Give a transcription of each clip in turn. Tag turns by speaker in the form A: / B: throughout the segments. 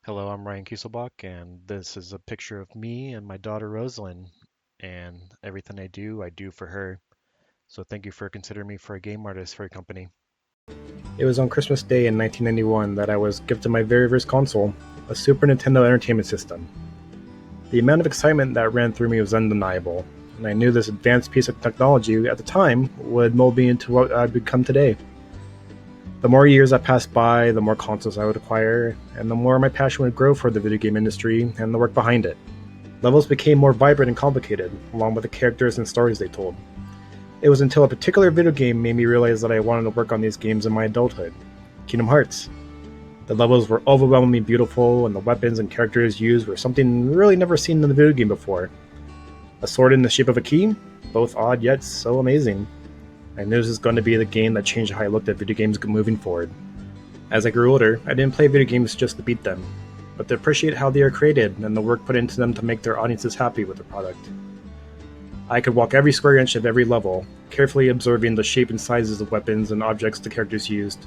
A: Hello, I'm Ryan Kieselbach, and this is a picture of me and my daughter Rosalind. And everything I do for her. So thank you for considering me for a game artist for your company.
B: It was on Christmas Day in 1991 that I was gifted my very first console, a Super Nintendo Entertainment System. The amount of excitement that ran through me was undeniable, and I knew this advanced piece of technology at the time would mold me into what I'd become today. The more years that passed by, the more consoles I would acquire, and the more my passion would grow for the video game industry and the work behind it. Levels became more vibrant and complicated, along with the characters and stories they told. It was until a particular video game made me realize that I wanted to work on these games in my adulthood. Kingdom Hearts. The levels were overwhelmingly beautiful, and the weapons and characters used were something really never seen in the video game before. A sword in the shape of a key? Both odd yet so amazing. I knew this was going to be the game that changed how I looked at video games moving forward. As I grew older, I didn't play video games just to beat them, but to appreciate how they are created and the work put into them to make their audiences happy with the product. I could walk every square inch of every level, carefully observing the shape and sizes of weapons and objects the characters used.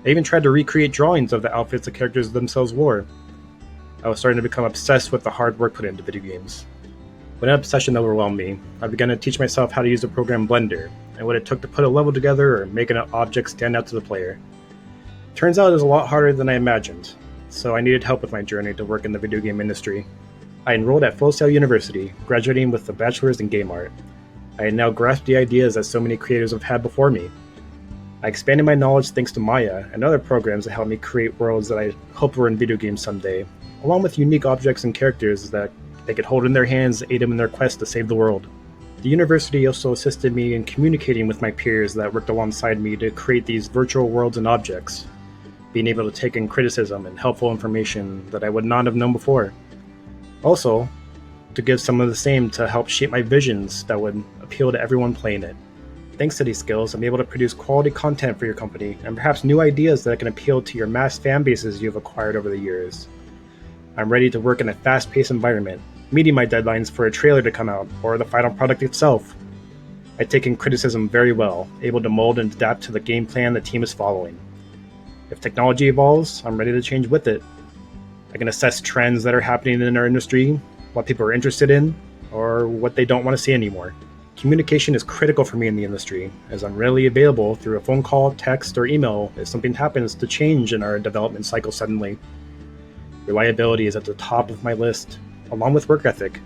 B: I even tried to recreate drawings of the outfits the characters themselves wore. I was starting to become obsessed with the hard work put into video games. When that obsession overwhelmed me, I began to teach myself how to use the program Blender, and what it took to put a level together or make an object stand out to the player. Turns out it was a lot harder than I imagined, so I needed help with my journey to work in the video game industry. I enrolled at Full Sail University, graduating with a bachelor's in game art. I had now grasped the ideas that so many creators have had before me. I expanded my knowledge thanks to Maya and other programs that helped me create worlds that I hoped were in video games someday, along with unique objects and characters that they could hold in their hands and aid them in their quest to save the world. The university also assisted me in communicating with my peers that worked alongside me to create these virtual worlds and objects, being able to take in criticism and helpful information that I would not have known before. Also, to give some of the same to help shape my visions that would appeal to everyone playing it. Thanks to these skills, I'm able to produce quality content for your company and perhaps new ideas that can appeal to your mass fan bases you've acquired over the years. I'm ready to work in a fast-paced environment, meeting my deadlines for a trailer to come out or the final product itself. I take in criticism very well, able to mold and adapt to the game plan the team is following. If technology evolves, I'm ready to change with it. I can assess trends that are happening in our industry, what people are interested in, or what they don't want to see anymore. Communication is critical for me in the industry, as I'm readily available through a phone call, text, or email if something happens to change in our development cycle suddenly. Reliability is at the top of my list, along with work ethic.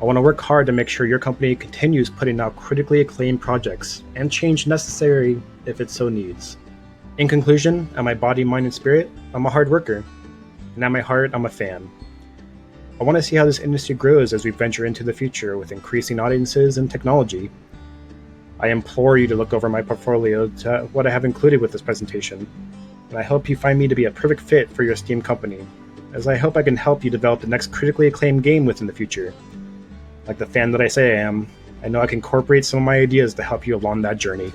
B: I want to work hard to make sure your company continues putting out critically acclaimed projects, and change necessary if it so needs. In conclusion, at my body, mind, and spirit, I'm a hard worker. And at my heart, I'm a fan. I want to see how this industry grows as we venture into the future with increasing audiences and technology. I implore you to look over my portfolio to what I have included with this presentation, and I hope you find me to be a perfect fit for your esteemed company, as I hope I can help you develop the next critically acclaimed game within the future. Like the fan that I say I am, I know I can incorporate some of my ideas to help you along that journey.